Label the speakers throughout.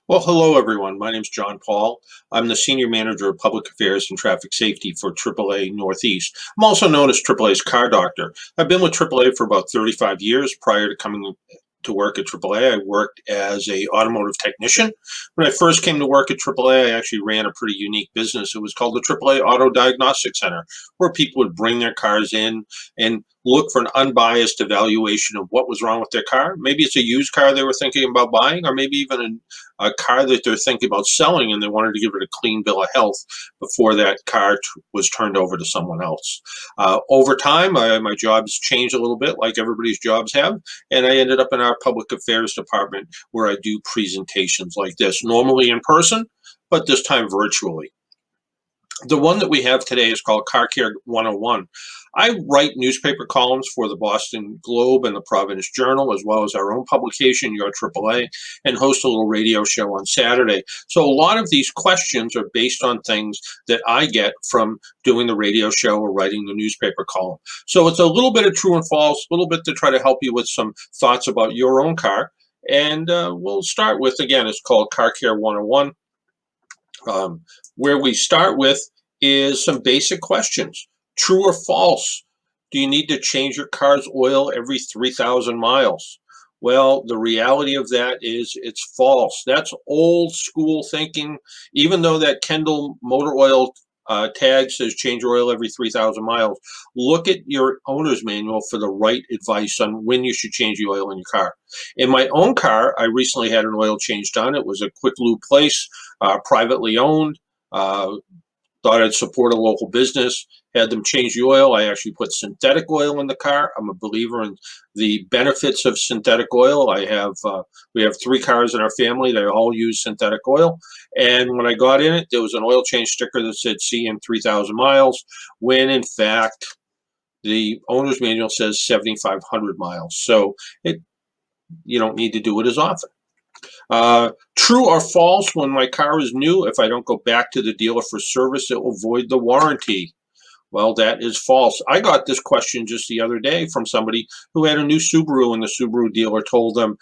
Speaker 1: Well, hello everyone. My name is John Paul. I'm the Senior Manager of Public Affairs and Traffic Safety for AAA Northeast. I'm also known as AAA's car doctor. I've been with AAA for about 35 years. Prior to coming to work at AAA, I worked as a automotive technician. When I first came to work at AAA, I actually ran a pretty unique business. It was called the AAA Auto Diagnostic Center, where people would bring their cars in and look for an unbiased evaluation of what was wrong with their car. Maybe it's a used car they were thinking about buying, or maybe even a car that they're thinking about selling and they wanted to give it a clean bill of health before that car was turned over to someone else. Over time, my jobs changed a little bit, like everybody's jobs have, and I ended up in our public affairs department where I do presentations like this, normally in person, but this time virtually. The one that we have today is called Car Care 101. I write newspaper columns for the Boston Globe and the Providence Journal, as well as our own publication, Your AAA, and host a little radio show on Saturday. So a lot of these questions are based on things that I get from doing the radio show or writing the newspaper column. So it's a little bit of true and false, a little bit to try to help you with some thoughts about your own car. And we'll start with, again, it's called Car Care 101. Where we start with is some basic questions. True or false? Do you need to change your car's oil every 3,000 miles? Well, the reality of that is it's false. That's old school thinking. Even though that Kendall motor oil tag says change your oil every 3,000 miles, look at your owner's manual for the right advice on when you should change the oil in your car. In my own car, I recently had an oil change done. It was a quick lube place, privately owned. Uh, Thought I'd support a local business, had them change the oil. I actually put synthetic oil in the car. I'm a believer in the benefits of synthetic oil. We have three cars in our family. They all use synthetic oil. And when I got in it, there was an oil change sticker that said see in 3,000 miles, when in fact, the owner's manual says 7,500 miles. So you don't need to do it as often. True or false, when my car is new, if I don't go back to the dealer for service, it will void the warranty. Well, that is false. I got this question just the other day from somebody who had a new Subaru, and the Subaru dealer told them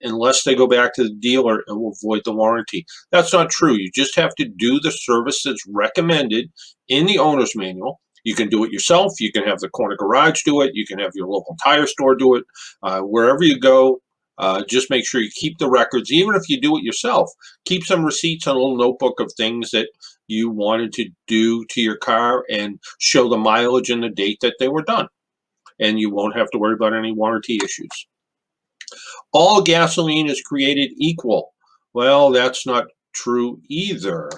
Speaker 1: unless they go back to the dealer, it will void the warranty. That's not true. You just have to do the service that's recommended in the owner's manual. You can do it yourself. You can have the corner garage do it. You can have your local tire store do it. Wherever you go, just make sure you keep the records. Even if you do it yourself, keep some receipts on a little notebook of things that you wanted to do to your car and show the mileage and the date that they were done. And you won't have to worry about any warranty issues. All gasoline is created equal. Well, that's not true either.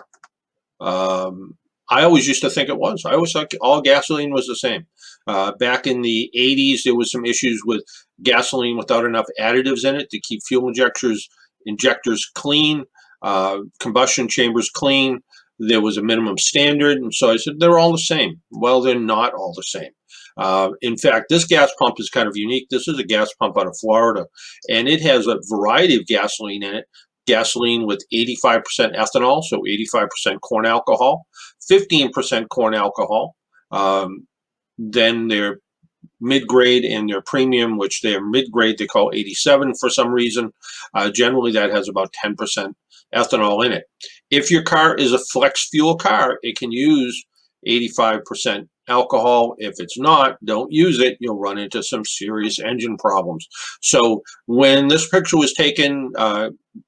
Speaker 1: I always used to think it was. I always thought all gasoline was the same. Back in the 80s, there was some issues with gasoline without enough additives in it to keep fuel injectors clean, combustion chambers clean. There was a minimum standard, and so I said they're all the same. Well, they're not all the same. In fact, this gas pump is kind of unique. This is a gas pump out of Florida, and it has a variety of gasoline in it. Gasoline with 85% ethanol, so 85% corn alcohol, 15% corn alcohol. Then their mid-grade and their premium, which they are mid-grade, they call 87 for some reason. Generally, that has about 10% ethanol in it. If your car is a flex fuel car, it can use 85% alcohol. If it's not, don't use it. You'll run into some serious engine problems. So when this picture was taken,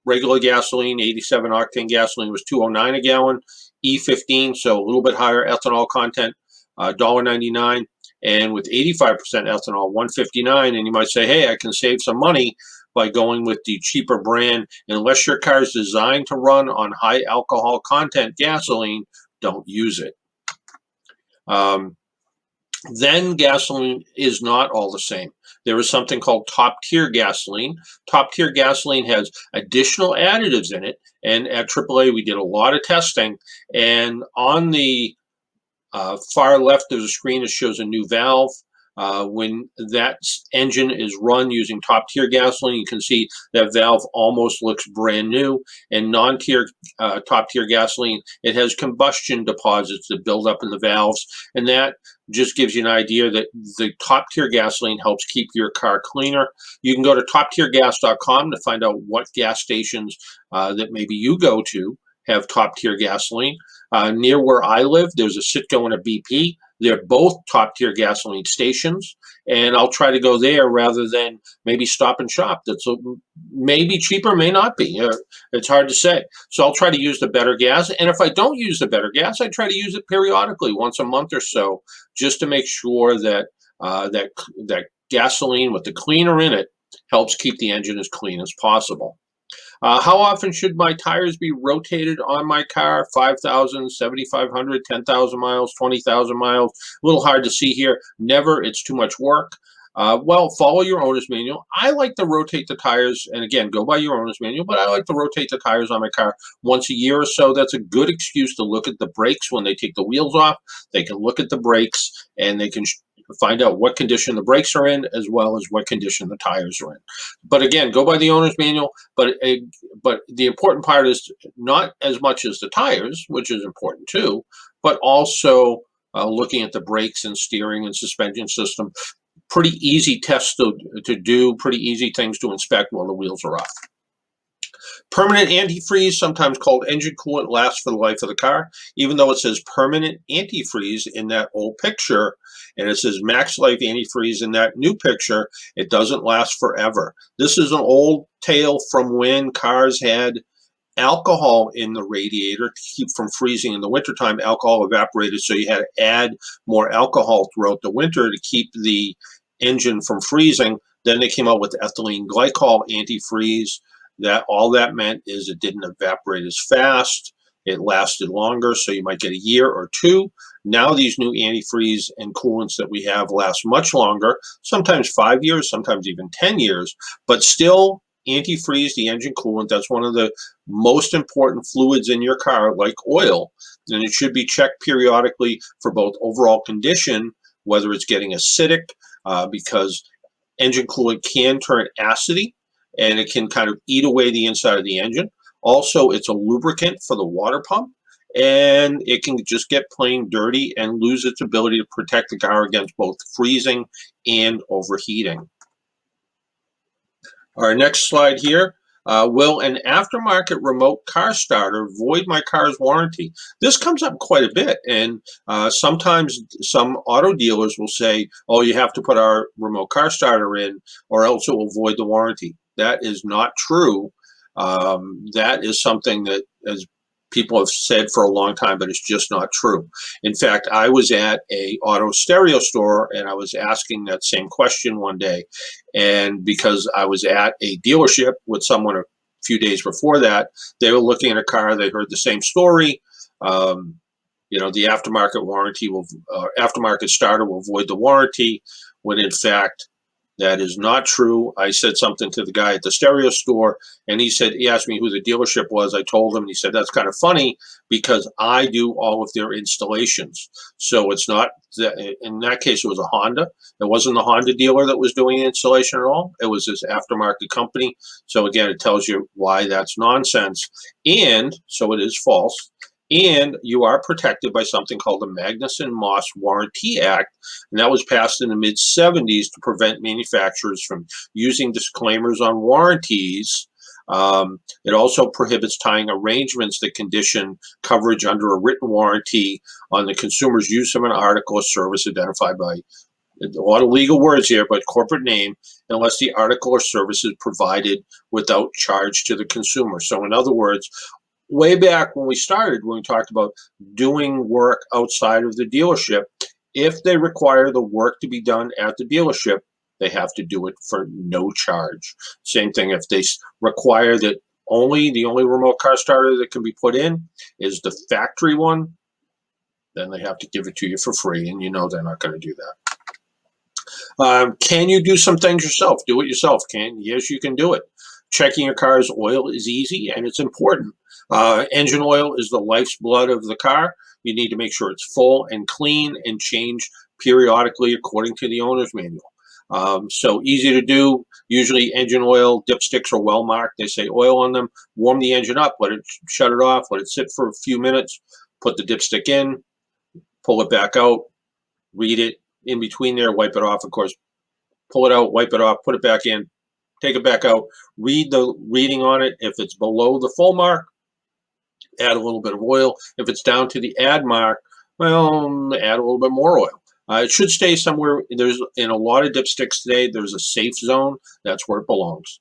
Speaker 1: regular gasoline, 87 octane gasoline was $2.09 a gallon. E15, so a little bit higher ethanol content, $1.99. And with 85% ethanol, $1.59. And you might say, hey, I can save some money by going with the cheaper brand. Unless your car is designed to run on high alcohol content gasoline, don't use it. Then gasoline is not all the same. There is something called top tier gasoline. Top tier gasoline has additional additives in it. And at AAA, we did a lot of testing. And on the far left, there's a screen that shows a new valve. When that engine is run using top-tier gasoline, you can see that valve almost looks brand new. And non-tier, top-tier gasoline, it has combustion deposits that build up in the valves, and that just gives you an idea that the top-tier gasoline helps keep your car cleaner. You can go to toptiergas.com to find out what gas stations that maybe you go to have top-tier gasoline. Near where I live, there's a Citgo and a BP. They're both top-tier gasoline stations, and I'll try to go there rather than maybe Stop and Shop. That's maybe cheaper, may not be. It's hard to say. So I'll try to use the better gas, and if I don't use the better gas, I try to use it periodically, once a month or so, just to make sure that that gasoline with the cleaner in it helps keep the engine as clean as possible. How often should my tires be rotated on my car? 5,000, 7,500, 10,000 miles, 20,000 miles. A little hard to see here. Never, it's too much work. Well, follow your owner's manual. I like to rotate the tires, and again, go by your owner's manual, but I like to rotate the tires on my car once a year or so. That's a good excuse to look at the brakes when they take the wheels off. They can look at the brakes, and they can find out what condition the brakes are in, as well as what condition the tires are in. But again, go by the owner's manual. But the important part is not as much as the tires, which is important too, but also looking at the brakes and steering and suspension system. Pretty easy tests to do, pretty easy things to inspect while the wheels are off. Permanent antifreeze, sometimes called engine coolant, lasts for the life of the car. Even though it says permanent antifreeze in that old picture, and it says max life antifreeze in that new picture, it doesn't last forever. This is an old tale from when cars had alcohol in the radiator to keep from freezing in the wintertime. Alcohol evaporated, so you had to add more alcohol throughout the winter to keep the engine from freezing. Then they came out with ethylene glycol antifreeze. That all that meant is it didn't evaporate as fast. It lasted longer, so you might get a year or two. Now these new antifreeze and coolants that we have last much longer, sometimes 5 years, sometimes even 10 years, but still antifreeze, the engine coolant, that's one of the most important fluids in your car, like oil, and it should be checked periodically for both overall condition, whether it's getting acidic, because engine coolant can turn acidy, and it can kind of eat away the inside of the engine. Also, it's a lubricant for the water pump, and it can just get plain dirty and lose its ability to protect the car against both freezing and overheating. Our next slide here. Will an aftermarket remote car starter void my car's warranty? This comes up quite a bit, and sometimes some auto dealers will say, oh, you have to put our remote car starter in or else it will void the warranty. That is not true. That is something that, as people have said for a long time, but it's just not true. In fact, I was at a auto stereo store and I was asking that same question one day, and because I was at a dealership with someone a few days before that, they were looking at a car, they heard the same story. You know, the aftermarket warranty will, aftermarket starter will void the warranty, when in fact that is not true. I said something to the guy at the stereo store, and he asked me who the dealership was. I told him, and he said, that's kind of funny because I do all of their installations. So it's not, in that case, it was a Honda. It wasn't the Honda dealer that was doing the installation at all. It was this aftermarket company. So again, it tells you why that's nonsense. And so it is false. And you are protected by something called the Magnuson-Moss Warranty Act, and that was passed in the mid-70s to prevent manufacturers from using disclaimers on warranties. It also prohibits tying arrangements that condition coverage under a written warranty on the consumer's use of an article or service identified by a lot of legal words here, but corporate name, unless the article or service is provided without charge to the consumer. So in other words, way back when we started, when we talked about doing work outside of the dealership, if they require the work to be done at the dealership, they have to do it for no charge. Same thing if they require that the only remote car starter that can be put in is the factory one, then they have to give it to you for free, and you know they're not going to do that. Can you do some things yourself? Do it yourself. Yes, you can do it. Checking your car's oil is easy and it's important. Engine oil is the life's blood of the car. You need to make sure it's full and clean and change periodically according to the owner's manual. So easy to do. Usually engine oil dipsticks are well marked. They say oil on them. Warm the engine up, shut it off, let it sit for a few minutes, put the dipstick in, pull it back out, read it in between there, wipe it off, of course, pull it out, wipe it off, put it back in, take it back out, read the reading on it. If it's below the full mark, add a little bit of oil. If it's down to the add mark, well, add a little bit more oil. It should stay somewhere. There's in a lot of dipsticks today, there's a safe zone. That's where it belongs.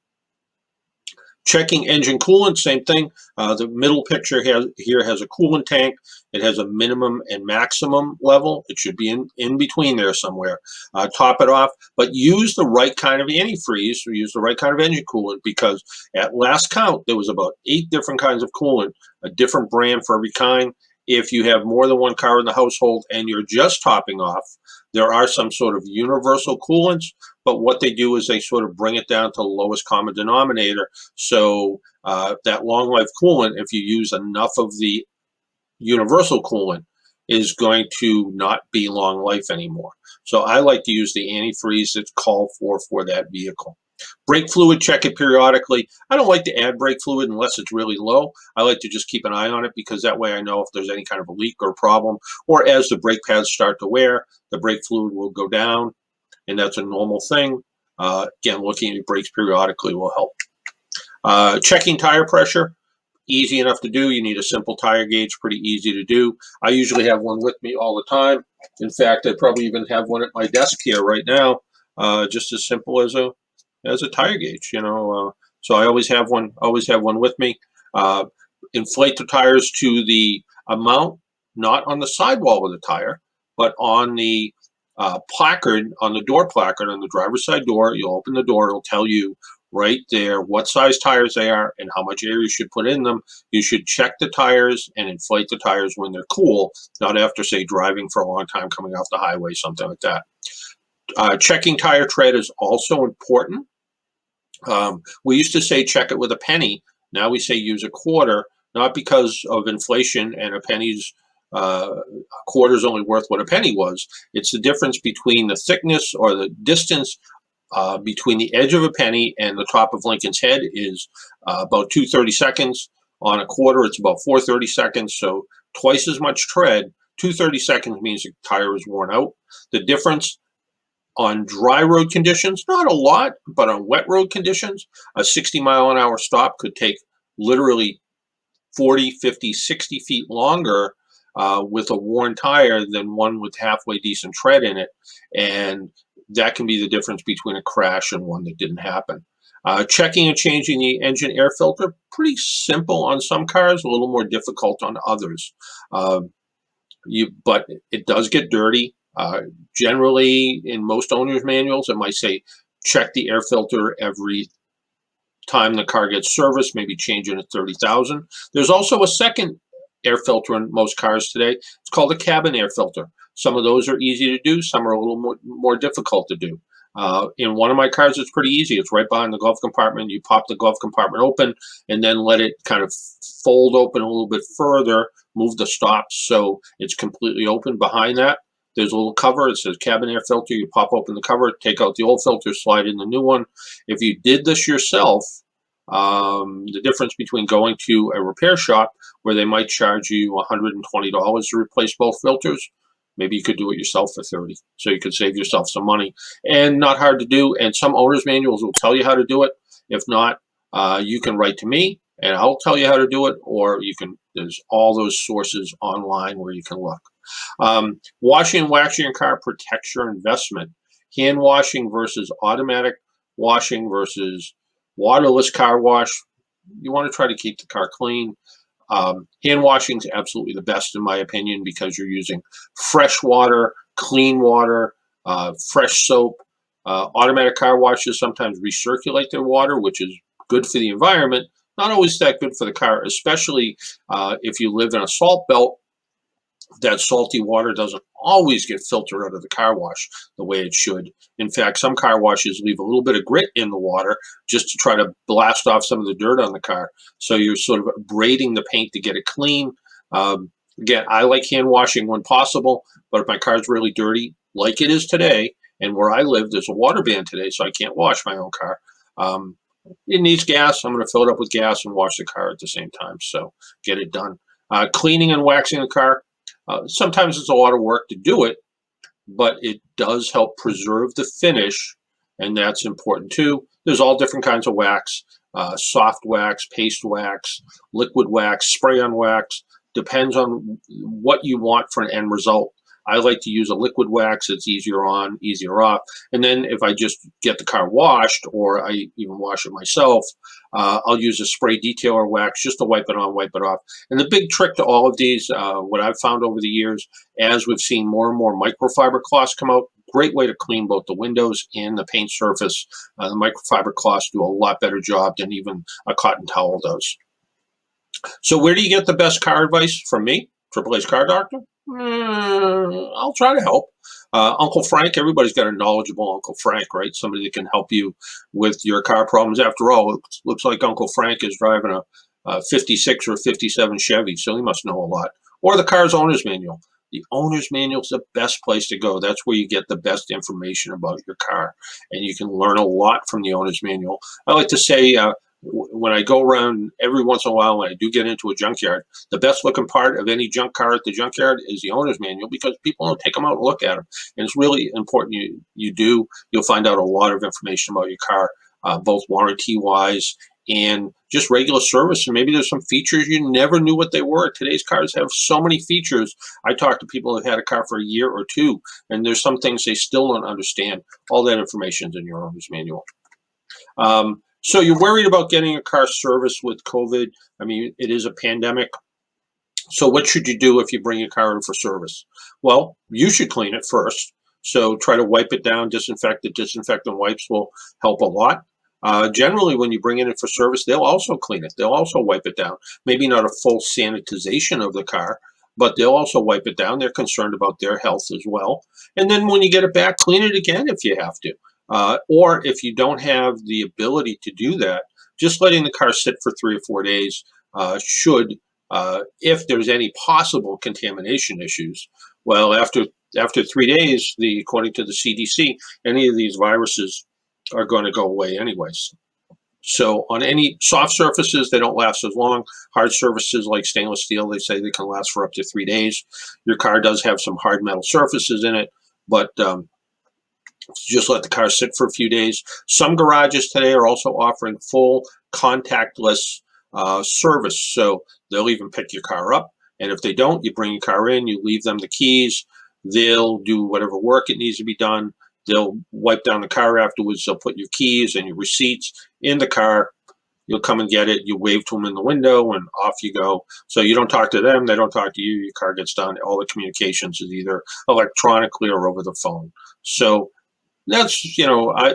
Speaker 1: Checking engine coolant, same thing. The middle picture here has a coolant tank. It has a minimum and maximum level. It should be in between there somewhere. Top it off, but use the right kind of antifreeze or use the right kind of engine coolant, because at last count, there was about 8 different kinds of coolant, a different brand for every kind. If you have more than one car in the household and you're just topping off, there are some sort of universal coolants, but what they do is they sort of bring it down to the lowest common denominator. So that long life coolant, if you use enough of the universal coolant, is going to not be long life anymore. So I like to use the antifreeze that's called for that vehicle. Brake fluid, check it periodically. I don't like to add brake fluid unless it's really low. I like to just keep an eye on it, because that way I know if there's any kind of a leak or a problem, or as the brake pads start to wear, the brake fluid will go down, and that's a normal thing. Again, looking at your brakes periodically will help. Checking tire pressure, easy enough to do. You need a simple tire gauge, pretty easy to do. I usually have one with me all the time. In fact, I probably even have one at my desk here right now, just as simple as a tire gauge, so I always have one with me. Inflate the tires to the amount, not on the sidewall of the tire, but on the placard, on the door placard, on the driver's side door. You'll open the door, it'll tell you right there what size tires they are and how much air you should put in them. You should check the tires and inflate the tires when they're cool, not after, say, driving for a long time, coming off the highway, something like that. Checking tire tread is also important. We used to say check it with a penny. Now we say use a quarter, not because of inflation and a quarter's only worth what a penny was. It's the difference between the thickness or the distance between the edge of a penny and the top of Lincoln's head is about 2/32. On a quarter, it's about 4/32. So twice as much tread. 2/32 means the tire is worn out. The difference on dry road conditions, not a lot, but on wet road conditions, a 60-mile-an-hour stop could take literally 40, 50, 60 feet longer with a worn tire than one with halfway decent tread in it. And that can be the difference between a crash and one that didn't happen. Checking and changing the engine air filter, pretty simple on some cars, a little more difficult on others. But it does get dirty. Generally, in most owners' manuals, it might say check the air filter every time the car gets serviced, maybe change it at 30,000. There's also a second air filter in most cars today. It's called a cabin air filter. Some of those are easy to do. Some are a little more difficult to do. In one of my cars, it's pretty easy. It's right behind the glove compartment. You pop the glove compartment open and then let it kind of fold open a little bit further, move the stops so it's completely open. Behind that, there's a little cover. It says cabin air filter. You pop open the cover, take out the old filter, slide in the new one. If you did this yourself, the difference between going to a repair shop where they might charge you $120 to replace both filters, maybe you could do it yourself for $30. So you could save yourself some money, and not hard to do. And some owner's manuals will tell you how to do it. If not, you can write to me and I'll tell you how to do it, or there's all those sources online where you can look. Washing and waxing your car protects your investment. Hand washing versus automatic washing versus waterless car wash. You want to try to keep the car clean. Hand washing is absolutely the best in my opinion, because you're using fresh water, clean water, fresh soap. Automatic car washes sometimes recirculate their water, which is good for the environment. Not always that good for the car, especially if you live in a salt belt. That salty water doesn't always get filtered out of the car wash the way it should. In fact, some car washes leave a little bit of grit in the water just to try to blast off some of the dirt on the car. So you're sort of abrading the paint to get it clean. Again, I like hand washing when possible, but if my car's really dirty, like it is today, and where I live, there's a water ban today, so I can't wash my own car. Um, it needs gas. I'm going to fill it up with gas and wash the car at the same time. So get it done. Cleaning and waxing the car. Sometimes it's a lot of work to do it, but it does help preserve the finish, and that's important too. There's all different kinds of wax, soft wax, paste wax, liquid wax, spray on wax. Depends on what you want for an end result. I like to use a liquid wax. It's easier on, easier off. And then if I just get the car washed, or I even wash it myself, I'll use a spray detailer wax just to wipe it on, wipe it off. And the big trick to all of these, what I've found over the years, as we've seen more and more microfiber cloths come out, great way to clean both the windows and the paint surface. The microfiber cloths do a lot better job than even a cotton towel does. So where do you get the best car advice? From me, Triple A's car doctor? I'll try to help. Uncle Frank, everybody's got a knowledgeable Uncle Frank, right? Somebody that can help you with your car problems. After all, it looks like Uncle Frank is driving a 56 or 57 Chevy, so he must know a lot. Or the car's owner's manual. The owner's manual is the best place to go. That's where you get the best information about your car, and you can learn a lot from the owner's manual. I like to say, when I go around every once in a while, when I do get into a junkyard, the best looking part of any junk car at the junkyard is the owner's manual, because people don't take them out and look at them. And it's really important you'll find out a lot of information about your car, both warranty wise and just regular service. And maybe there's some features you never knew what they were. Today's cars have so many features. I talk to people who've had a car for a year or two, and there's some things they still don't understand. All that information's in your owner's manual. So you're worried about getting a car serviced with COVID. I mean, it is a pandemic. So what should you do if you bring your car in for service? Well, you should clean it first. So try to wipe it down, disinfect it. Disinfectant wipes will help a lot. Generally, when you bring it in for service, they'll also clean it. They'll also wipe it down. Maybe not a full sanitization of the car, but they'll also wipe it down. They're concerned about their health as well. And then when you get it back, clean it again if you have to. Or if you don't have the ability to do that, just letting the car sit for 3 or 4 days should, if there's any possible contamination issues. Well, after 3 days, according to the CDC, any of these viruses are going to go away anyways. So on any soft surfaces, they don't last as long. Hard surfaces like stainless steel, they say they can last for up to 3 days. Your car does have some hard metal surfaces in it, but just let the car sit for a few days. Some garages today are also offering full contactless service. So they'll even pick your car up. And if they don't, you bring your car in, you leave them the keys. They'll do whatever work it needs to be done. They'll wipe down the car afterwards. They'll put your keys and your receipts in the car. You'll come and get it. You wave to them in the window and off you go. So you don't talk to them. They don't talk to you. Your car gets done. All the communications is either electronically or over the phone. So that's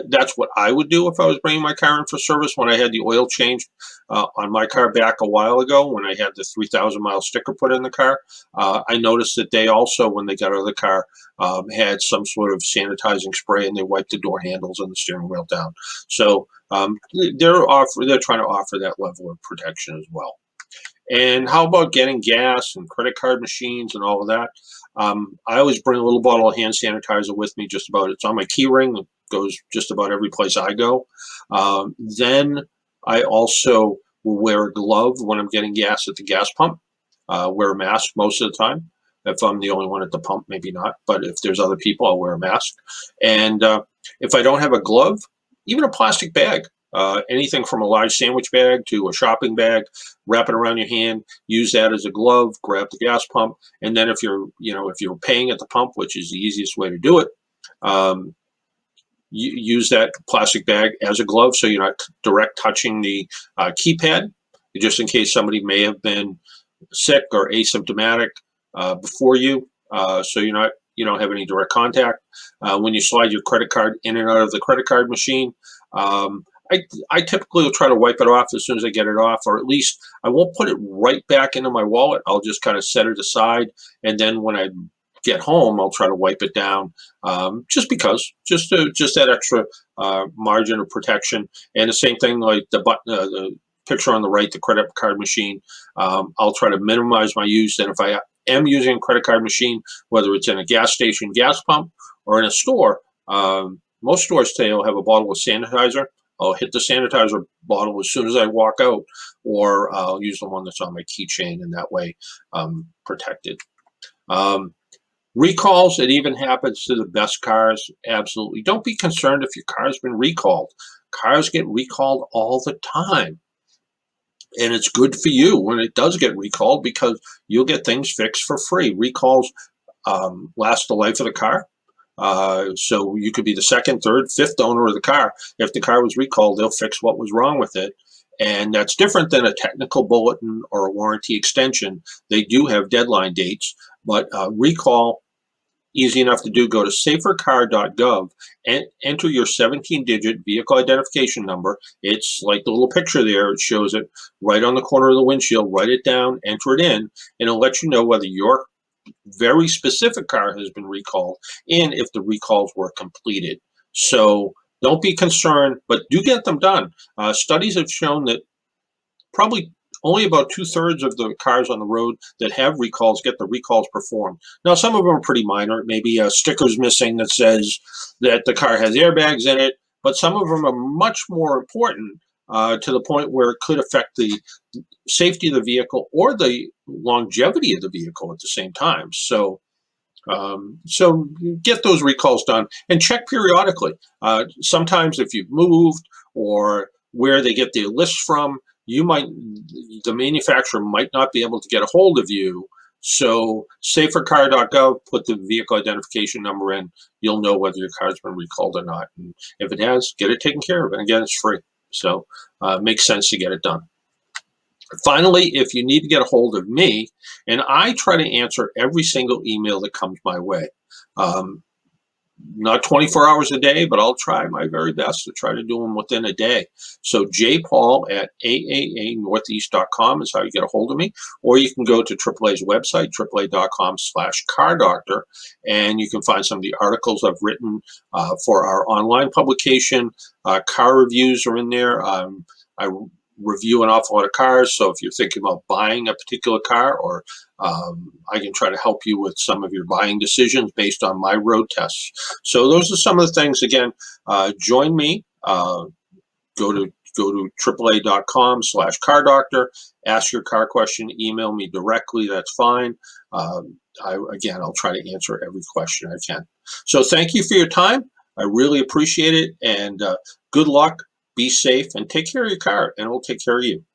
Speaker 1: that's what I would do if I was bringing my car in for service. When I had the oil changed on my car back a while ago, when I had the 3,000-mile sticker put in the car, I noticed that they also, when they got out of the car, had some sort of sanitizing spray, and they wiped the door handles and the steering wheel down. So they're trying to offer that level of protection as well. And how about getting gas and credit card machines and all of that? I always bring a little bottle of hand sanitizer with me. It's on my key ring. It goes just about every place I go. Then I also will wear a glove when I'm getting gas at the gas pump. Wear a mask most of the time. If I'm the only one at the pump, maybe not. But if there's other people, I'll wear a mask. And if I don't have a glove, even a plastic bag. Anything from a large sandwich bag to a shopping bag, wrap it around your hand, use that as a glove, grab the gas pump, and then if you're paying at the pump, which is the easiest way to do it, you use that plastic bag as a glove, so you're not direct touching the keypad, just in case somebody may have been sick or asymptomatic before you, so you don't have any direct contact. When you slide your credit card in and out of the credit card machine, I typically will try to wipe it off as soon as I get it off, or at least I won't put it right back into my wallet. I'll just kind of set it aside, and then when I get home, I'll try to wipe it down, just that extra margin of protection. And the same thing, like the picture on the right, the credit card machine. I'll try to minimize my use. And if I am using a credit card machine, whether it's in a gas station gas pump or in a store, most stores today will have a bottle of sanitizer. I'll hit the sanitizer bottle as soon as I walk out, or I'll use the one that's on my keychain, and that way I'm protected. Recalls, it even happens to the best cars. Absolutely. Don't be concerned if your car's been recalled. Cars get recalled all the time. And it's good for you when it does get recalled because you'll get things fixed for free. Recalls last the life of the car. So you could be the second, third, fifth owner of the car. If the car was recalled, they'll fix what was wrong with it. And that's different than a technical bulletin or a warranty extension. They do have deadline dates, but recall, easy enough to do. Go to safercar.gov and enter your 17-digit vehicle identification number. It's like the little picture there. It shows it right on the corner of the windshield. Write it down, enter it in, and it'll let you know whether your very specific car has been recalled and if the recalls were completed. So don't be concerned, but do get them done. Studies have shown that probably only about 2/3 of the cars on the road that have recalls get the recalls performed. Now, some of them are pretty minor. Maybe a sticker's missing that says that the car has airbags in it, but some of them are much more important to the point where it could affect the safety of the vehicle or the longevity of the vehicle at the same time. So get those recalls done and check periodically. Sometimes if you've moved or where they get their lists from, the manufacturer might not be able to get a hold of you. So safercar.gov, put the vehicle identification number in. You'll know whether your car's been recalled or not. And if it has, get it taken care of. And again, it's free. So it makes sense to get it done. Finally, if you need to get a hold of me, and I try to answer every single email that comes my way. Not 24 hours a day, but I'll try my very best to try to do them within a day. So jpaul@AAAnortheast.com is how you get a hold of me, or you can go to AAA's website, AAA.com/cardoctor, and you can find some of the articles I've written for our online publication. Car reviews are in there. I review an awful lot of cars, so if you're thinking about buying a particular car, or I can try to help you with some of your buying decisions based on my road tests. So those are some of the things. Again, join me. Go to AAA.com/cardoctor. Ask your car question. Email me directly. That's fine. I'll try to answer every question I can. So thank you for your time. I really appreciate it, and good luck. Be safe and take care of your car, and it will take care of you.